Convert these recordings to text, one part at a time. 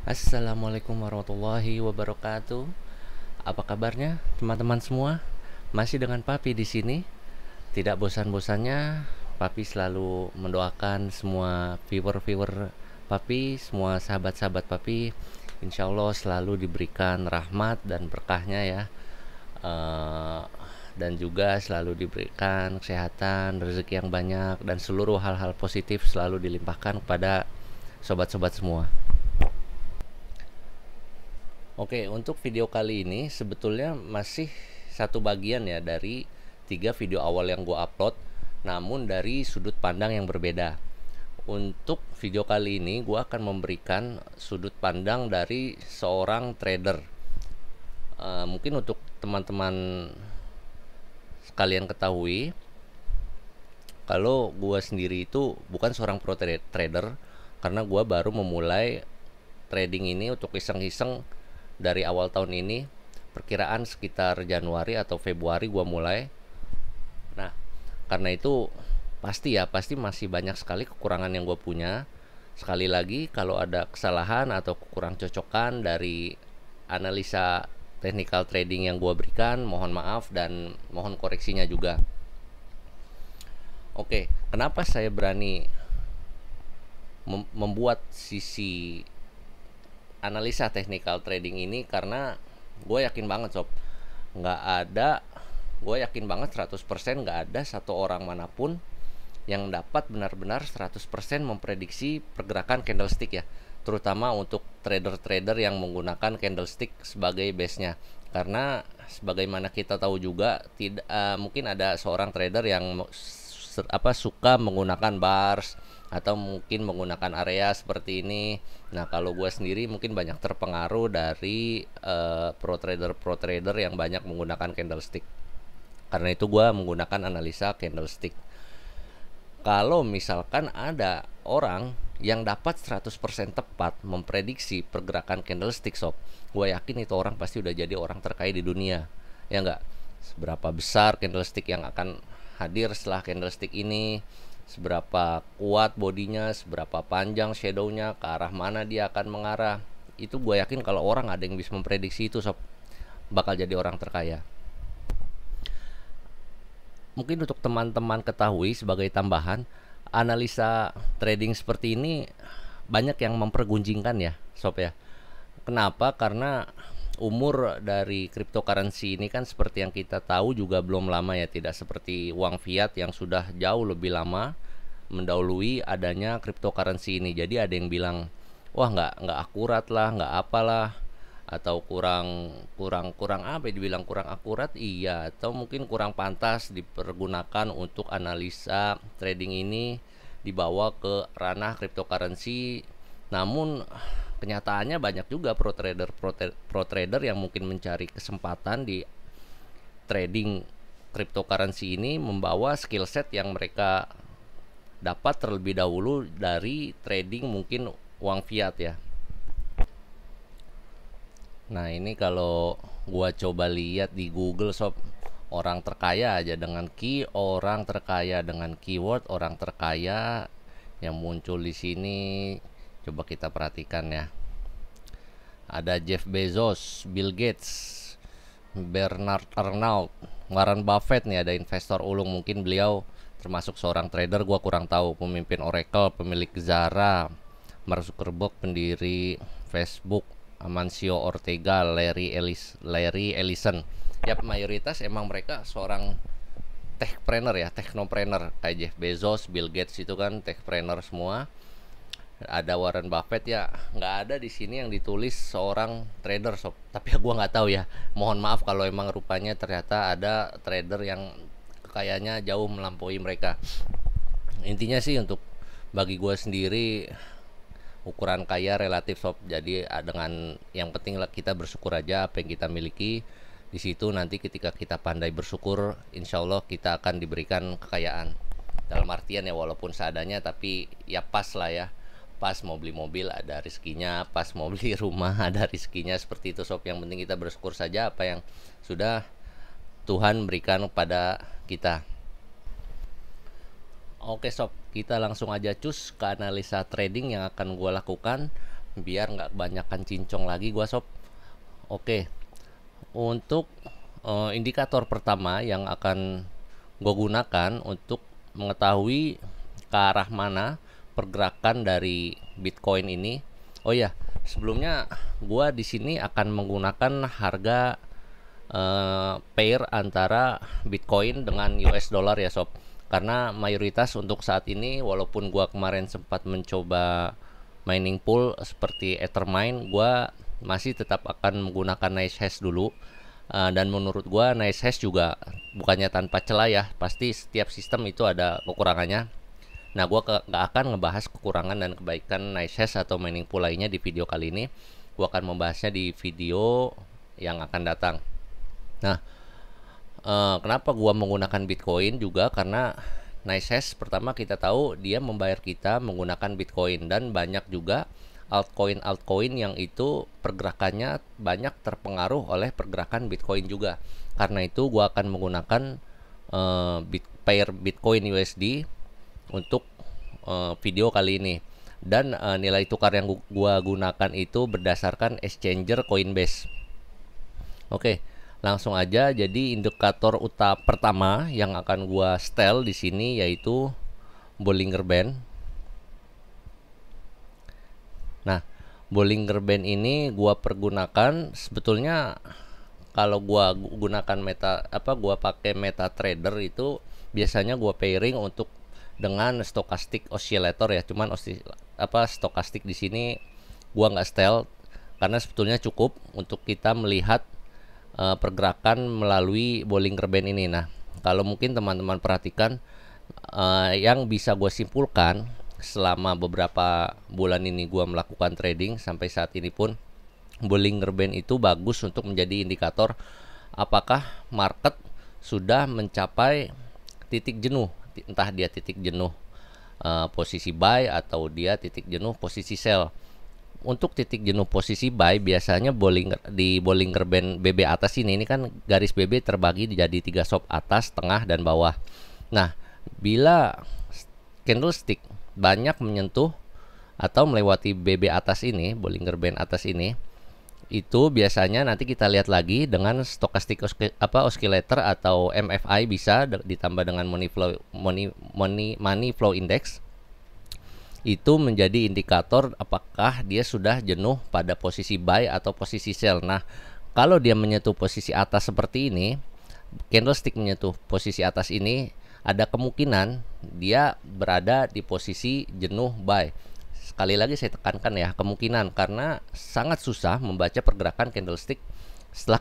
Assalamualaikum warahmatullahi wabarakatuh. Apa kabarnya teman-teman semua? Masih dengan Papi di sini. Tidak bosan-bosannya Papi selalu mendoakan semua viewer-viewer Papi, semua sahabat-sahabat Papi, insya Allah selalu diberikan rahmat dan berkahnya ya. Eh, dan juga selalu diberikan kesehatan, rezeki yang banyak, dan seluruh hal-hal positif selalu dilimpahkan kepada sobat-sobat semua. Oke, untuk video kali ini sebetulnya masih satu bagian ya dari 3 video awal yang gue upload, namun dari sudut pandang yang berbeda. Untuk video kali ini gue akan memberikan sudut pandang dari seorang trader. Mungkin untuk teman-teman sekalian ketahui, kalau gue sendiri itu bukan seorang pro trader, karena gue baru memulai trading ini untuk iseng-iseng dari awal tahun ini. Perkiraan sekitar Januari atau Februari gue mulai. Nah, karena itu pasti masih banyak sekali kekurangan yang gue punya. Sekali lagi, kalau ada kesalahan atau kurang cocokan dari analisa technical trading yang gue berikan, mohon maaf dan mohon koreksinya juga. Oke, kenapa saya berani membuat sisi analisa technical trading ini? Karena gue yakin banget sob, nggak ada, gue yakin banget 100% nggak ada satu orang manapun yang dapat benar-benar 100% memprediksi pergerakan candlestick ya, terutama untuk trader-trader yang menggunakan candlestick sebagai base-nya. Karena sebagaimana kita tahu juga, tidak mungkin ada seorang trader yang suka menggunakan bars atau mungkin menggunakan area seperti ini. Nah, kalau gue sendiri mungkin banyak terpengaruh dari pro trader yang banyak menggunakan candlestick. Karena itu gue menggunakan analisa candlestick. Kalau misalkan ada orang yang dapat 100% tepat memprediksi pergerakan candlestick sob, gue yakin itu orang pasti udah jadi orang terkaya di dunia. Ya enggak? Seberapa besar candlestick yang akan hadir setelah candlestick ini, seberapa kuat bodinya, seberapa panjang shadownya, ke arah mana dia akan mengarah. Itu gue yakin kalau orang ada yang bisa memprediksi itu sob, bakal jadi orang terkaya. Mungkin untuk teman-teman ketahui sebagai tambahan, analisa trading seperti ini banyak yang mempergunjingkan ya sob ya. Kenapa? Karena umur dari cryptocurrency ini kan seperti yang kita tahu juga belum lama ya, tidak seperti uang fiat yang sudah jauh lebih lama mendahului adanya cryptocurrency ini. Jadi ada yang bilang, wah nggak akurat lah, nggak apalah, atau kurang kurang kurang apa ya, dibilang kurang akurat iya, atau mungkin kurang pantas dipergunakan untuk analisa trading ini dibawa ke ranah cryptocurrency. Namun kenyataannya banyak juga pro trader yang mungkin mencari kesempatan di trading cryptocurrency ini membawa skill set yang mereka dapat terlebih dahulu dari trading mungkin uang fiat ya. Nah, ini kalau gua coba lihat di Google sob, orang terkaya aja dengan orang terkaya dengan keyword orang terkaya yang muncul di sini, coba kita perhatikan ya. Ada Jeff Bezos, Bill Gates, Bernard Arnault, Warren Buffett nih, ada investor ulung, mungkin beliau termasuk seorang trader, gua kurang tahu. Pemimpin Oracle, pemilik Zara, Mark Zuckerberg, pendiri Facebook, Amancio Ortega, Larry Ellison. Ya, mayoritas emang mereka seorang techpreneur ya, technopreneur. Kayak Jeff Bezos, Bill Gates itu kan techpreneur semua. Ada Warren Buffett ya, nggak ada di sini yang ditulis seorang trader sob. Tapi ya gue nggak tahu ya. Mohon maaf kalau emang rupanya ternyata ada trader yang kekayanya jauh melampaui mereka. Intinya sih untuk bagi gue sendiri, ukuran kaya relatif sob. Jadi dengan yang penting lah kita bersyukur aja apa yang kita miliki. Di situ nanti ketika kita pandai bersyukur, insya Allah kita akan diberikan kekayaan. Dalam artian ya walaupun seadanya, tapi ya pas lah ya. Pas mau beli mobil ada rezekinya, pas mau beli rumah ada rezekinya, seperti itu sob. Yang penting kita bersyukur saja apa yang sudah Tuhan berikan kepada kita. Oke sob, kita langsung aja cus ke analisa trading yang akan gue lakukan biar nggak kebanyakan cincong lagi gua sob. Oke, untuk indikator pertama yang akan gue gunakan untuk mengetahui ke arah mana pergerakan dari Bitcoin ini. Oh ya, sebelumnya gue di sini akan menggunakan harga pair antara Bitcoin dengan US dollar ya sob. Karena mayoritas untuk saat ini, walaupun gue kemarin sempat mencoba mining pool seperti Ethermine, gue masih tetap akan menggunakan NiceHash dulu. Dan menurut gua NiceHash juga bukannya tanpa celah ya, pasti setiap sistem itu ada kekurangannya. Nah, gua nggak akan ngebahas kekurangan dan kebaikan NiceHash atau mining pool lainnya di video kali ini. Gua akan membahasnya di video yang akan datang. Nah, kenapa gua menggunakan Bitcoin juga karena NiceHash pertama kita tahu dia membayar kita menggunakan Bitcoin, dan banyak juga altcoin yang itu pergerakannya banyak terpengaruh oleh pergerakan Bitcoin juga. Karena itu gua akan menggunakan pair Bitcoin USD untuk video kali ini. Dan nilai tukar yang gua gunakan itu berdasarkan exchanger Coinbase. Oke, langsung aja. Jadi indikator pertama yang akan gua setel di sini yaitu Bollinger Band. Nah, Bollinger Band ini gua pergunakan sebetulnya kalau gua gunakan gua pakai MetaTrader itu biasanya gua pairing untuk dengan stochastic oscillator ya. Cuman stokastik di sini gua nggak setel karena sebetulnya cukup untuk kita melihat pergerakan melalui Bollinger Band ini. Nah, kalau mungkin teman-teman perhatikan yang bisa gue simpulkan selama beberapa bulan ini gue melakukan trading sampai saat ini pun, Bollinger Band itu bagus untuk menjadi indikator apakah market sudah mencapai titik jenuh, entah dia titik jenuh posisi buy atau dia titik jenuh posisi sell. Untuk titik jenuh posisi buy biasanya di Bollinger Band BB atas ini kan garis BB terbagi jadi 3 sop, atas, tengah, dan bawah. Nah, bila candlestick banyak menyentuh atau melewati BB atas ini, Bollinger Band atas ini, itu biasanya nanti kita lihat lagi dengan stochastic oscillator atau MFI, bisa ditambah dengan money flow index. Itu menjadi indikator apakah dia sudah jenuh pada posisi buy atau posisi sell. Nah, kalau dia menyentuh posisi atas seperti ini, candlestick menyentuh posisi atas ini, ada kemungkinan dia berada di posisi jenuh buy. Sekali lagi saya tekankan ya, kemungkinan, karena sangat susah membaca pergerakan candlestick setelah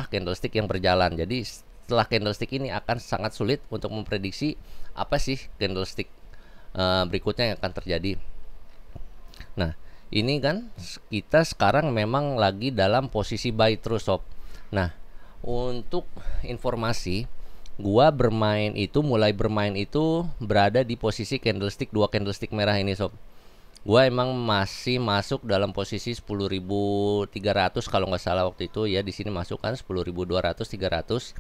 candlestick yang berjalan. Jadi setelah candlestick ini akan sangat sulit untuk memprediksi apa sih candlestick berikutnya yang akan terjadi. Nah, ini kan kita sekarang memang lagi dalam posisi buy terus sob. Nah, untuk informasi, gua mulai bermain itu berada di posisi dua candlestick merah ini sob. Gua emang masih masuk dalam posisi 10.300 kalau nggak salah waktu itu ya. Di sini masuk kan 10.200, 300.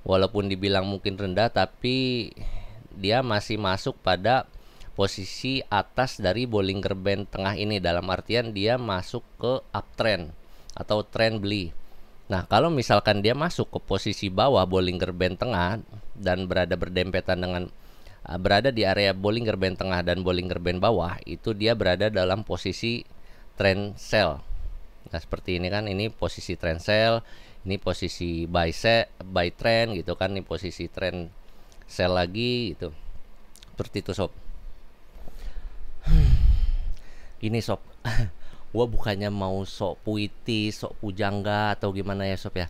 Walaupun dibilang mungkin rendah, tapi dia masih masuk pada posisi atas dari Bollinger Band tengah ini, dalam artian dia masuk ke uptrend atau trend beli. Nah, kalau misalkan dia masuk ke posisi bawah Bollinger Band tengah dan berada di area Bollinger Band tengah dan Bollinger Band bawah, itu dia berada dalam posisi trend sell. Nah, seperti ini kan, ini posisi trend sell, ini posisi buy trend gitu kan, ini posisi trend sell lagi gitu. Seperti itu sob. Ini sob, gua bukannya mau sok puitis, sok pujangga atau gimana ya sob ya.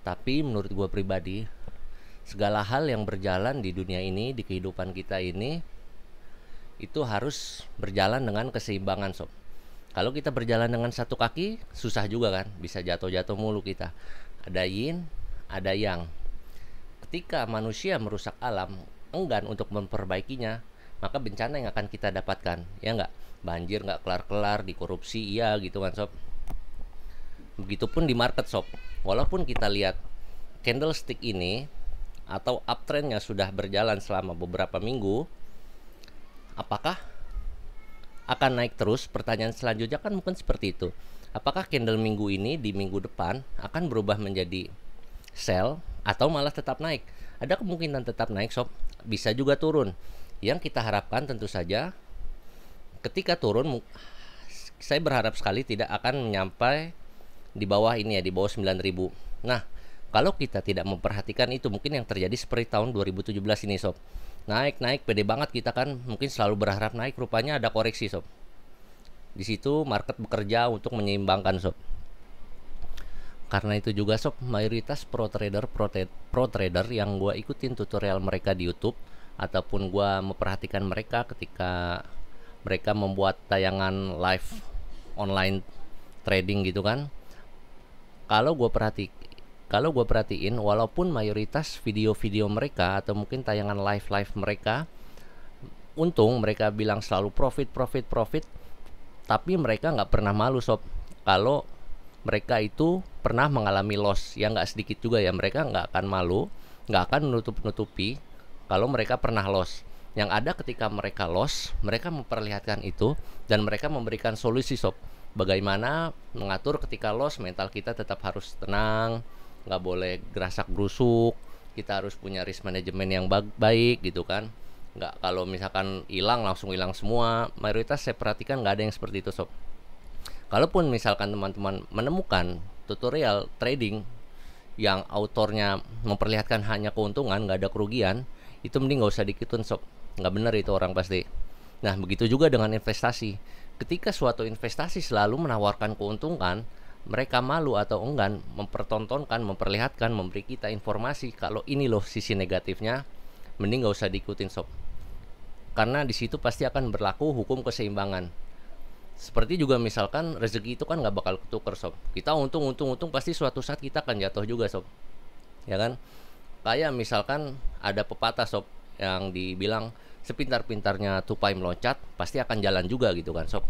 Tapi menurut gua pribadi, segala hal yang berjalan di dunia ini, di kehidupan kita ini, itu harus berjalan dengan keseimbangan sob. Kalau kita berjalan dengan satu kaki, susah juga kan, bisa jatuh-jatuh mulu kita. Ada yin, ada yang. Ketika manusia merusak alam, enggan untuk memperbaikinya, maka bencana yang akan kita dapatkan, ya nggak? Banjir nggak kelar-kelar, dikorupsi, iya gitu kan sob. Begitupun di market sob. Walaupun kita lihat candlestick ini atau uptrendnya sudah berjalan selama beberapa minggu, apakah akan naik terus? Pertanyaan selanjutnya kan mungkin seperti itu. Apakah candle minggu ini di minggu depan akan berubah menjadi sell atau malah tetap naik? Ada kemungkinan tetap naik sob, bisa juga turun. Yang kita harapkan tentu saja ketika turun, saya berharap sekali tidak akan menyampai di bawah ini ya, di bawah 9.000. Nah, kalau kita tidak memperhatikan itu, mungkin yang terjadi seperti tahun 2017 ini sob. Naik pede banget kita kan, mungkin selalu berharap naik, rupanya ada koreksi sob. Di situ market bekerja untuk menyeimbangkan sob. Karena itu juga sob, mayoritas pro trader yang gue ikutin tutorial mereka di YouTube ataupun gue memperhatikan mereka ketika mereka membuat tayangan live online trading gitu kan. Kalau gue perhatiin, walaupun mayoritas video-video mereka atau mungkin tayangan live mereka untung, mereka bilang selalu profit, tapi mereka nggak pernah malu sob kalau mereka itu pernah mengalami loss. Ya nggak sedikit juga ya, mereka nggak akan malu, nggak akan menutupi kalau mereka pernah loss. Yang ada ketika mereka loss, mereka memperlihatkan itu dan mereka memberikan solusi sob, bagaimana mengatur ketika loss. Mental kita tetap harus tenang, nggak boleh gerasak gerusuk, kita harus punya risk management yang baik gitu kan. Nggak, kalau misalkan hilang langsung hilang semua. Mayoritas saya perhatikan nggak ada yang seperti itu sob. Kalaupun misalkan teman-teman menemukan tutorial trading yang autornya memperlihatkan hanya keuntungan, nggak ada kerugian, itu mending nggak usah diikutin sob, nggak bener itu orang pasti. Nah begitu juga dengan investasi. Ketika suatu investasi selalu menawarkan keuntungan, mereka malu atau enggan mempertontonkan, memperlihatkan, memberi kita informasi kalau ini loh sisi negatifnya, mending nggak usah diikutin sob. Karena di situ pasti akan berlaku hukum keseimbangan. Seperti juga misalkan rezeki itu kan nggak bakal ketuker sob. Kita untung pasti suatu saat kita akan jatuh juga sob, ya kan. Kayak misalkan ada pepatah sob yang dibilang sepintar-pintarnya tupai meloncat pasti akan jalan juga gitu kan sob.